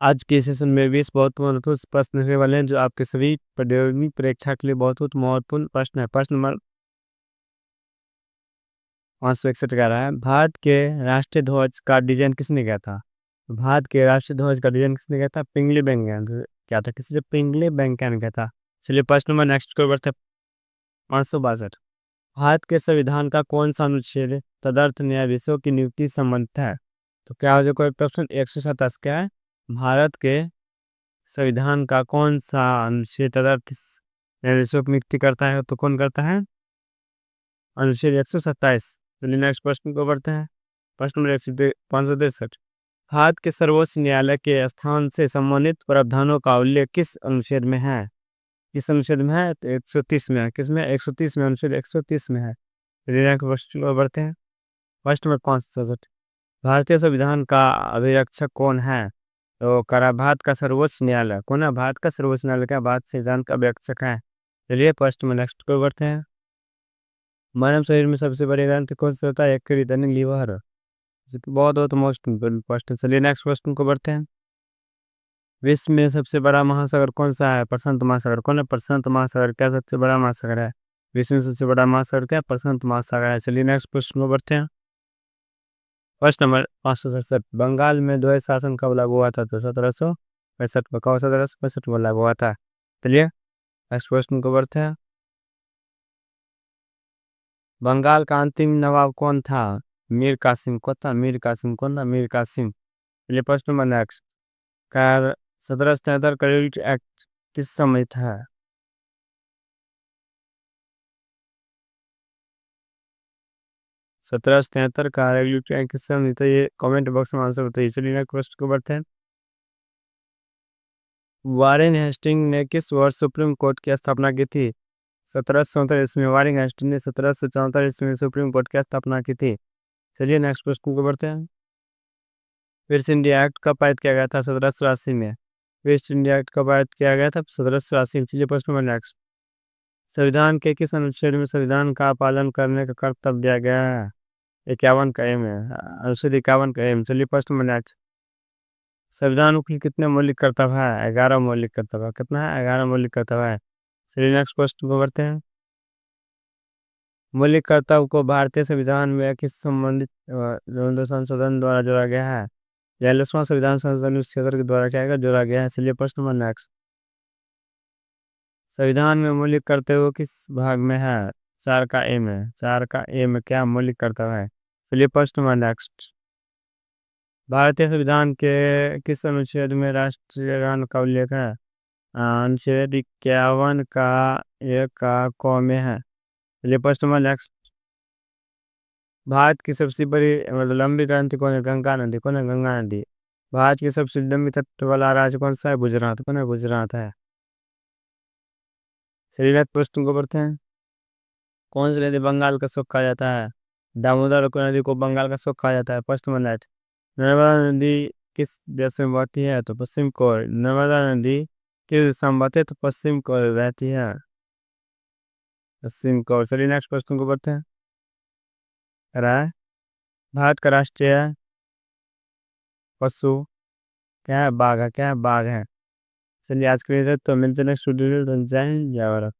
आज के सेशन में 20 बहुत महत्वपूर्ण प्रश्न रहने वाले हैं जो आपके सभी प्रतियोगी परीक्षा के लिए बहुत महत्वपूर्ण प्रश्न है। प्रश्न नंबर 561 कह रहा है, भारत के राष्ट्रीय ध्वज का डिजाइन किसने किया था? भारत के राष्ट्रीय ध्वज का डिजाइन किसने किया था? पिंगली बेंगन क्या था? किसी से पिंगली बेंगन किया था। चलिए प्रश्न नंबर नेक्स्ट को बढ़ते 562। भारत के संविधान का कौन सा अनुच्छेद तदर्थ न्यायाधीशों की नियुक्ति संबंधित है? तो क्या हो जाएगा ऑप्शन 127 क्या है? भारत के संविधान का कौन सा अनुच्छेद तदर्थ न्यायाधीशों की नियुक्ति करता है? तो कौन करता है? अनुच्छेद 127। चलिए नेक्स्ट प्रश्न को बढ़ते हैं। प्रश्न नंबर 563। भारत के सर्वोच्च न्यायालय के स्थान से संबंधित प्रावधानों का उल्लेख किस अनुच्छेद में है? किस अनुच्छेद में है? तो 130 में है। किसमें? 130 में, अनुच्छेद 130 में है। चलिए नेक्स्ट प्रश्न को बढ़ते हैं। प्रश्न नंबर 567। भारतीय संविधान का अभिरक्षक कौन है? तो करा भारत का सर्वोच्च न्यायालय कौन है? भारत का सर्वोच्च न्यायालय का भारत संविधान का अभिरक्षक है। चलिए प्रश्न में नेक्स्ट को बढ़ते हैं। मानव शरीर में सबसे बड़े ग्रंथ कौन सा होता है? यकृत यानी लीवर, जो कि बहुत मोस्ट इम्पोर्टेंट क्वेश्चन। चलिए नेक्स्ट क्वेश्चन को बढ़ते हैं। विश्व में सबसे बड़ा महासागर कौन सा है? प्रशांत महासागर कौन है? प्रशांत महासागर क्या सबसे बड़ा महासागर है? विश्व में सबसे बड़ा महासागर क्या? प्रशांत महासागर है। चलिए नेक्स्ट क्वेश्चन को बढ़ते हैं। प्रश्न नंबर 567। बंगाल में द्वैत शासन कब लागू हुआ था? तो 1765 में। कब? 1765 में लागू हुआ था। चलिए नेक्स्ट क्वेश्चन को बढ़ते हैं। बंगाल का अंतिम नवाब कौन था? मीर कासिम कौन था? मीर कासिम कौन था? मीर कासिम। चलिए प्रश्न नंबर नेक्स्ट। कार 1773 का रेलिट एक्ट किस समय था? 1773 का रेलिट एक्ट किस समय था? ये कमेंट बॉक्स में आंसर बताइए। चलिए नेक्स्ट क्वेश्चन को बढ़ते हैं। वारेन हेस्टिंग ने किस वर्ष सुप्रीम कोर्ट की स्थापना की थी? 1774 ईस्वी में वारेन हेस्टिंग ने 1774 ईस्वी में सुप्रीम कोर्ट की स्थापना की थी। चलिए नेक्स्ट क्वेश्चन को बढ़ते हैं। ईस्ट इंडिया एक्ट कब पारित किया गया था? 1780 में। ईस्ट इंडिया एक्ट कब पारित किया गया था? 1780 में। चलिए प्रश्न नंबर नेक्स्ट। संविधान के किस अनुच्छेद में संविधान का पालन करने का कर्तव्य दिया गया है? 51 का एम है। अनुच्छेद 51 का एम। चलिए प्रश्न नंबर नेक्स्ट। संविधान के कितने मौलिक कर्तव्य है? 11 मौलिक कर्तव्य। कितना है? 11 मौलिक कर्तव्य है। चलिए नेक्स्ट क्वेश्चन को बढ़ते हैं। मौलिक कर्तव्य को भारतीय संविधान में किस संबंधित संशोधन द्वारा जोड़ा गया है? 42वां संविधान संशोधन इस क्षेत्र के द्वारा क्या है जोड़ा गया है। चलिए प्रश्न नंबर नेक्स्ट। संविधान में मौलिक कर्तव्य किस भाग में है? 4 का ए में। 4 का ए में क्या मौलिक कर्तव्य है? चलिए प्रश्न नंबर नेक्स्ट। भारतीय संविधान के किस अनुच्छेद में राष्ट्रीय गान का उल्लेख है? अनुच्छेद 51 का एक का क में है। चलिए प्रश्न नंबर नेक्स्ट। भारत की सबसे बड़ी मतलब लंबी ग्रंथि कौन है? गंगा नदी कौन है? गंगा नदी। भारत की सबसे लंबी तट वाला राज्य कौन सा है? गुजरात कौन है? गुजरात है। चलिए नेक्स्ट प्रश्न को बढ़ते हैं। कौन सी नदी बंगाल का शोक कहा जाता है? दामोदर को नदी को बंगाल का शोक कहा जाता है। प्रश्न नंबर नेक्स्ट। नर्मदा नदी किस देश में बहती है? तो पश्चिम को। नर्मदा नदी किस दिशा में बहती है? तो पश्चिम को बहती है। पश्चिम को। चलिए नेक्स्ट प्रश्न को बढ़ते हैं। राय भारत का राष्ट्रीय पशु क्या है? बाघ है। क्या है? बाघ है। चलिए आज के लिए तो मिलते हैं नेक्स्ट वीडियो में। जय हिंद, जय भारत।